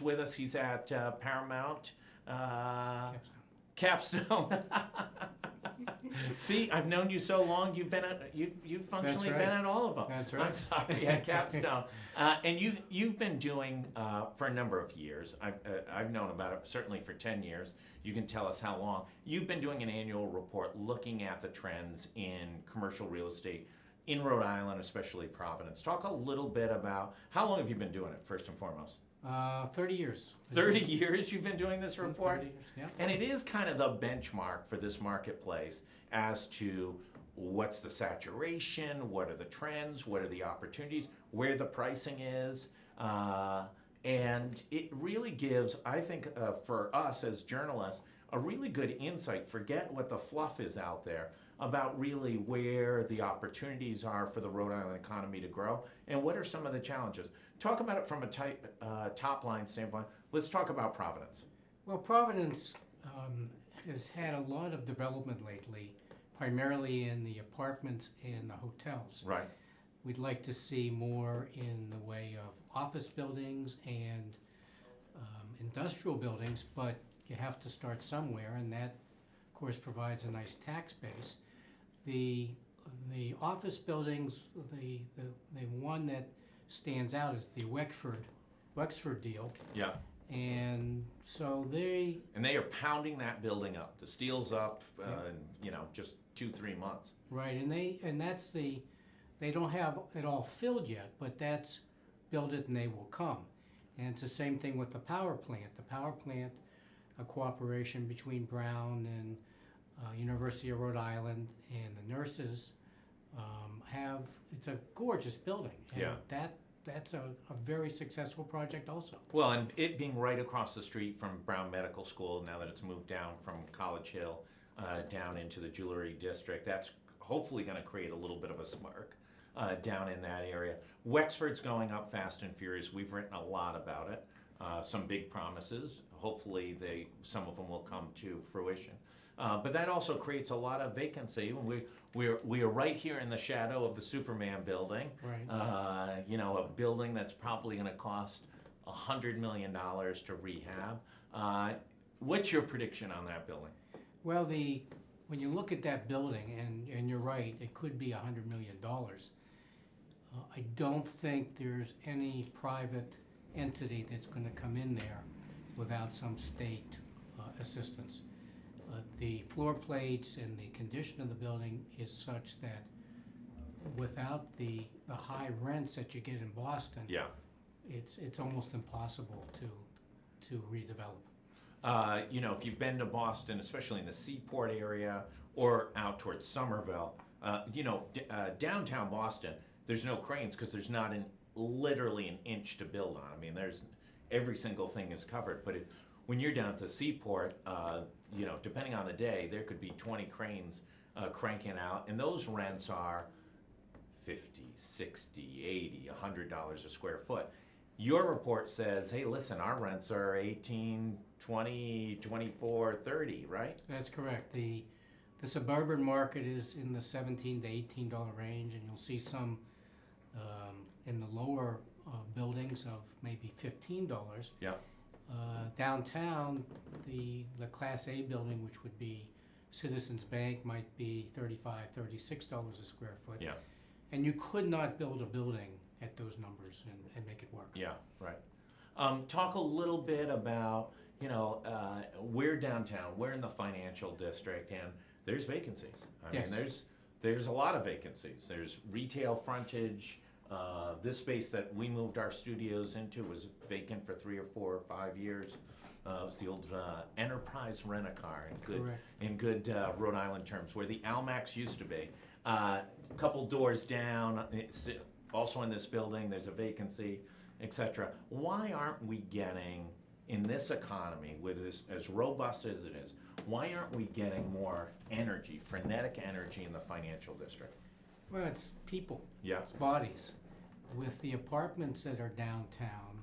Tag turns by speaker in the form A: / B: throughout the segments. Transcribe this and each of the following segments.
A: with us. He's at Paramount
B: Capstone.
A: Capstone. See, I've known you so long. You've been at you've functionally
B: right.
A: been at all of them.
B: That's right.
A: I'm sorry, at Capstone. And you've been doing for a number of years. I've known about it certainly for 10 years. You can tell us how long. You've been doing an annual report looking at the trends in commercial real estate in Rhode Island, especially Providence. Talk a little bit about how long have you been doing it, first and foremost?
B: 30 years.
A: 30 years you've been doing this report?
B: 30 years, yeah.
A: And it is kind of the benchmark for this marketplace as to what's the saturation, what are the trends, what are the opportunities, where the pricing is. And it really gives, I think, for us as journalists, a really good insight. Forget what the fluff is out there about really where the opportunities are for the Rhode Island economy to grow and what are some of the challenges. Talk about it from a top line standpoint. Let's talk about Providence.
B: Well, Providence has had a lot of development lately, primarily in the apartments and the hotels.
A: Right.
B: We'd like to see more in the way of office buildings and industrial buildings, but you have to start somewhere, and that, of course, provides a nice tax base. The office buildings, the one that stands out is the Wexford deal,
A: Yeah.
B: and so they
A: And they are pounding that building up. The steel's up in, just 2-3 months.
B: right, and that's they don't have it all filled yet, but that's build it and they will come. And it's the same thing with the power plant. The power plant, a cooperation between Brown and University of Rhode Island and the nurses it's a gorgeous building. And
A: Yeah.
B: That's a very successful project also.
A: Well, and it being right across the street from Brown Medical School, now that it's moved down from College Hill down into the Jewelry District, that's hopefully going to create a little bit of a smirk down in that area. Wexford's going up fast and furious. We've written a lot about it. Some big promises. Hopefully some of them will come to fruition. But that also creates a lot of vacancy. We are right here in the shadow of the Superman building.
B: Right.
A: A building that's probably going to cost $100 million to rehab. What's your prediction on that building?
B: Well, when you look at that building, and you're right, it could be $100 million. I don't think there's any private entity that's going to come in there without some state assistance. The floor plates and the condition of the building is such that without the high rents that you get in Boston,
A: Yeah.
B: it's almost impossible to redevelop.
A: If you've been to Boston, especially in the Seaport area or out towards Somerville, downtown Boston, there's no cranes because there's not literally an inch to build on. I mean, every single thing is covered. But when you're down at the Seaport, depending on the day, there could be 20 cranes cranking out, and those rents are $50, $60, $80, $100 a square foot. Your report says, hey, listen, our rents are 18, 20, 24, 30, right?
B: That's correct. The suburban market is in the $17 to $18 range, and you'll see some in the lower buildings of maybe $15.
A: Yeah.
B: Downtown, the Class A building, which would be Citizens Bank, might be $35, $36 a square foot.
A: Yeah.
B: And you could not build a building at those numbers and make it work.
A: Yeah, right. Talk a little bit about, we're downtown, we're in the financial district, and there's vacancies. I
B: Yes.
A: mean, there's a lot of vacancies. There's retail frontage. This space that we moved our studios into was vacant for 3 or 4 or 5 years. It was the old Enterprise Rent-A-Car in good Rhode Island terms, where the Almax used to be. A couple doors down, also in this building, there's a vacancy, etc. Why aren't we getting, in this economy, with as robust as it is, why aren't we getting more energy, frenetic energy in the financial district?
B: Well, it's people.
A: Yeah.
B: It's bodies. With the apartments that are downtown,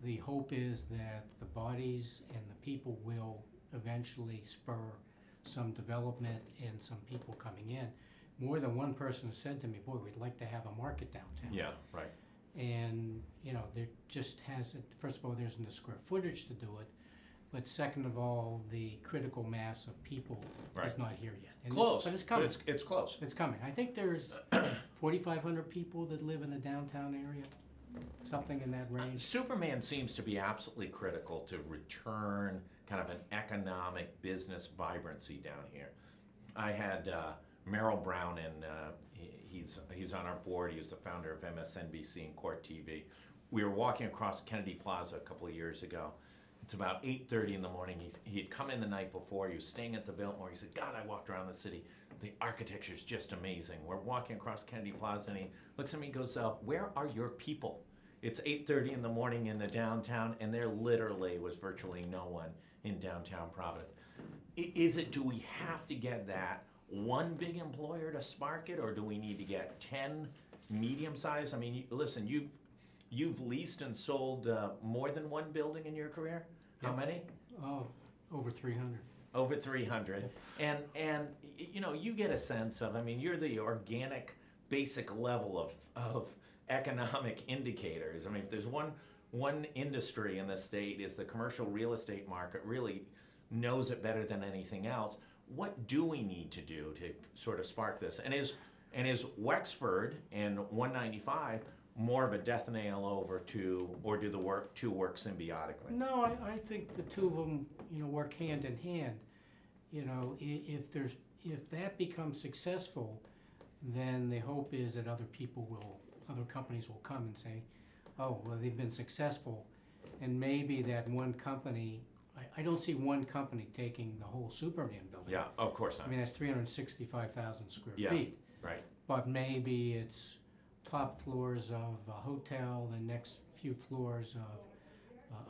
B: the hope is that the bodies and the people will eventually spur some development and some people coming in. More than one person has said to me, boy, we'd like to have a market downtown.
A: Yeah, right.
B: And, there just hasn't, first of all, there isn't the square footage to do it, but second of all, the critical mass of people is
A: Right.
B: not here yet. And
A: Close,
B: but it's coming.
A: it's close.
B: It's coming. I think there's 4,500 people that live in the downtown area, something in that range.
A: Superman seems to be absolutely critical to return kind of an economic business vibrancy down here. I had Merrill Brown, and he's on our board. He was the founder of MSNBC and Court TV. We were walking across Kennedy Plaza a couple of years ago. It's about 8:30 in the morning. He had come in the night before. He was staying at the Biltmore. He said, God, I walked around the city. The architecture's just amazing. We're walking across Kennedy Plaza, and he looks at me and goes, where are your people? It's 8:30 in the morning in the downtown, and there literally was virtually no one in downtown Providence. Do we have to get that one big employer to spark it, or do we need to get 10 medium-sized? I mean, listen, you've leased and sold more than one building in your career? How
B: Yep.
A: many?
B: Oh, over 300.
A: Over 300. And you get a sense of, I mean, you're the organic basic level of economic indicators. I mean, if there's one industry in the state, is the commercial real estate market really knows it better than anything else. What do we need to do to sort of spark this? And is Wexford and 195 more of a death nail over to, or do the two work symbiotically?
B: No, I think the two of them, work hand in hand. If that becomes successful, then the hope is that other companies will come and say, oh, well, they've been successful. And maybe that one company, I don't see one company taking the whole Superman building.
A: Yeah, of course
B: I
A: not.
B: mean, that's 365,000 square
A: Yeah.
B: feet.
A: Right.
B: But maybe it's top floors of a hotel, the next few floors of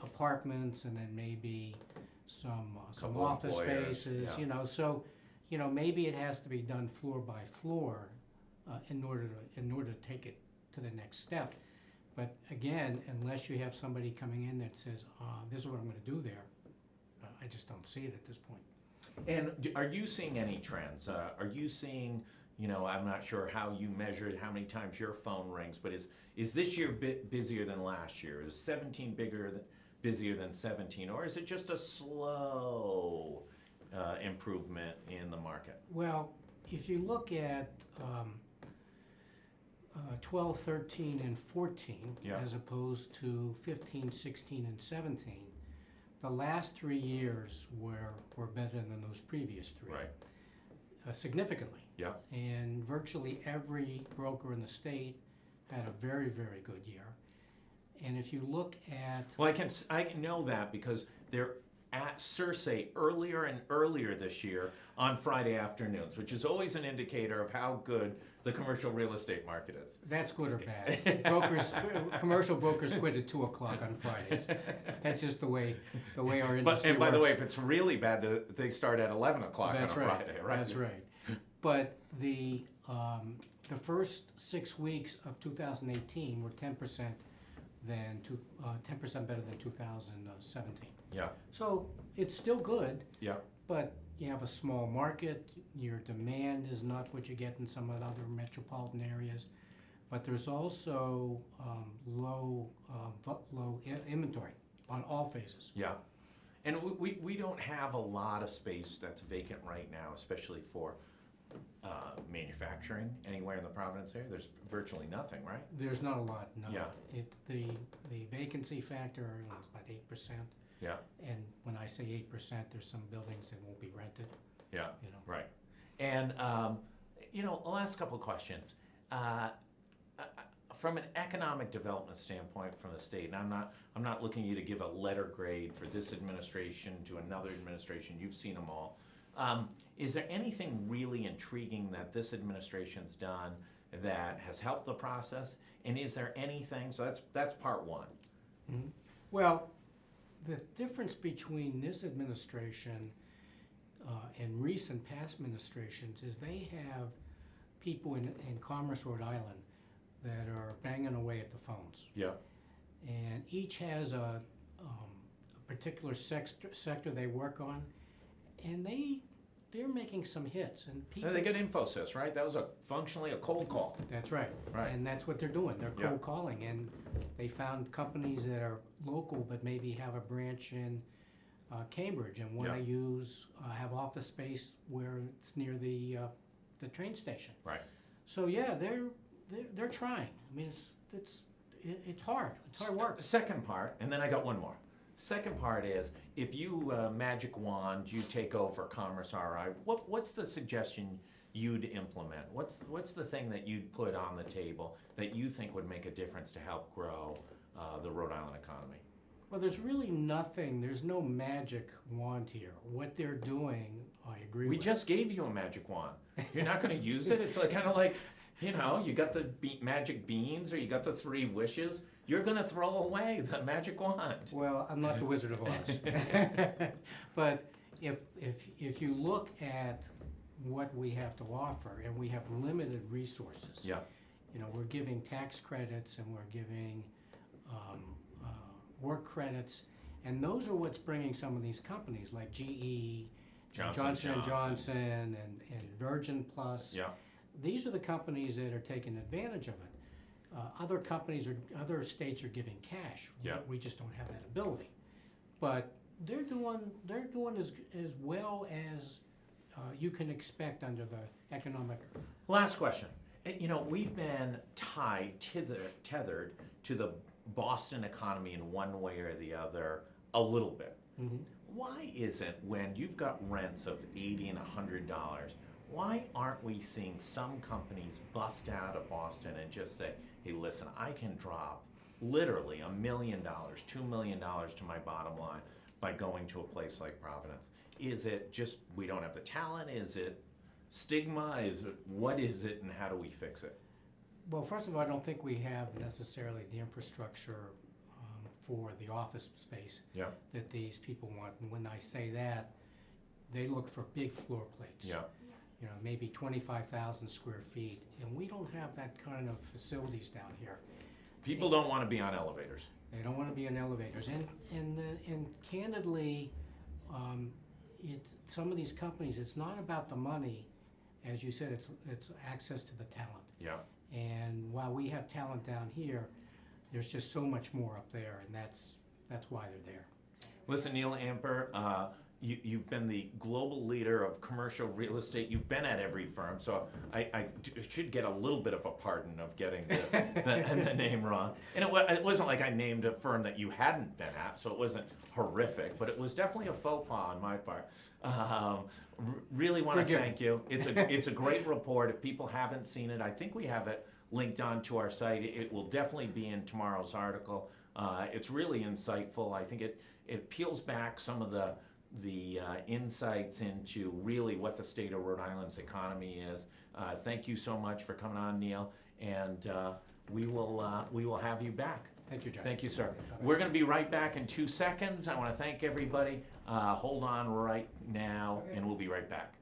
B: apartments, and then maybe some
A: Couple
B: office
A: employers,
B: spaces,
A: yeah.
B: So, maybe it has to be done floor by floor in order to take it to the next step. But again, unless you have somebody coming in that says, this is what I'm going to do there, I just don't see it at this point.
A: And are you seeing any trends? Are you seeing, I'm not sure how you measured how many times your phone rings, but is this year busier than last year? Is 17 busier than 17, or is it just a slow improvement in the market?
B: Well, if you look at 12, 13, and 14,
A: Yeah.
B: as opposed to 15, 16, and 17, the last 3 years were better than those previous three.
A: Right.
B: Significantly.
A: Yeah.
B: And virtually every broker in the state had a very, very good year. And if you look at...
A: Well, I can know that because they're at Circe earlier and earlier this year on Friday afternoons, which is always an indicator of how good the commercial real estate market is.
B: That's good or bad. Commercial brokers quit at 2 o'clock on Fridays. That's just the way our industry
A: And by the
B: works.
A: way, if it's really bad, they start at 11 o'clock
B: That's
A: on a
B: right.
A: Friday, right?
B: That's right. But the first 6 weeks of 2018 were 10% better than 2017.
A: Yeah,
B: So it's still good,
A: yeah,
B: but you have a small market. Your demand is not what you get in some of the other metropolitan areas, but there's also low inventory on all phases.
A: yeah. And we don't have a lot of space that's vacant right now, especially for manufacturing anywhere in the Providence area. There's virtually nothing, right?
B: There's not a lot, no.
A: Yeah.
B: The vacancy factor is about 8%.
A: Yeah,
B: And when I say 8%, there's some buildings that won't be rented,
A: yeah,
B: you know.
A: right. And, the last couple of questions. From an economic development standpoint from the state, and I'm not looking you to give a letter grade for this administration to another administration, you've seen them all. Is there anything really intriguing that this administration's done that has helped the process? And is there anything, so that's part one.
B: Mhm. Well, the difference between this administration and recent past administrations is they have people in Commerce, Rhode Island that are banging away at the phones.
A: Yeah,
B: And each has a particular sector they work on, and they they're making some hits, and people.
A: They got Infosys, right? That was functionally a cold call.
B: That's right.
A: Right.
B: And that's what they're doing. They're
A: Yeah.
B: cold calling, and they found companies that are local but maybe have a branch in Cambridge and want to use have office space where it's near the train station.
A: Right.
B: So yeah, they're trying. I mean, it's hard. It's hard work.
A: Second part, and then I got one more. Second part is, if you magic wand, you take over Commerce RI, what's the suggestion you'd implement? What's the thing that you'd put on the table that you think would make a difference to help grow the Rhode Island economy?
B: Well, there's really nothing. There's no magic wand here. What they're doing, I agree
A: We
B: with.
A: just gave you a magic wand. You're not going to use it? It's like kind of like, you know, you got the magic beans or you got the 3 wishes. You're going to throw away the magic wand.
B: Well, I'm not the Wizard of Oz. But if you look at what we have to offer, and we have limited resources.
A: Yeah.
B: You know, we're giving tax credits and we're giving work credits, and those are what's bringing some of these companies like GE, Johnson & Johnson, and Virgin Plus.
A: Yeah.
B: These are the companies that are taking advantage of it. Other companies or other states are giving cash.
A: Yeah.
B: We just don't have that ability. But they're doing as well as you can expect under the economic.
A: Last question. You know, we've been tethered to the Boston economy in one way or the other a little bit.
B: Mm-hmm.
A: Why isn't, when you've got rents of $80 and $100, why aren't we seeing some companies bust out of Boston and just say, hey, listen, I can drop literally $1 million, $2 million to my bottom line by going to a place like Providence? Is it just we don't have the talent? Is it stigma? What is it, and how do we fix it?
B: Well, first of all, I don't think we have necessarily the infrastructure for the office space
A: Yeah.
B: that these people want. And when I say that, they look for big floor plates.
A: Yeah.
B: You know, maybe 25,000 square feet, and we don't have that kind of facilities down here.
A: People don't want to be on elevators.
B: They don't want to be in elevators, and candidly, some of these companies, it's not about the money, as you said. It's access to the talent.
A: Yeah.
B: And while we have talent down here, there's just so much more up there, and that's why they're there.
A: Listen, Neil Amper, you've been the global leader of commercial real estate. You've been at every firm, so I should get a little bit of a pardon of getting the name wrong. And it wasn't like I named a firm that you hadn't been at, so it wasn't horrific, but it was definitely a faux pas on my part. Really want to thank you. It's a great report. If people haven't seen it, I think we have it linked onto our site. It will definitely be in tomorrow's article. It's really insightful. I think it peels back some of the insights into really what the state of Rhode Island's economy is. Thank you so much for coming on, Neil, and we will have you back.
B: Thank you, John.
A: Thank you, sir. We're going to be right back in 2 seconds. I want to thank everybody. Hold on right now, and we'll be right back.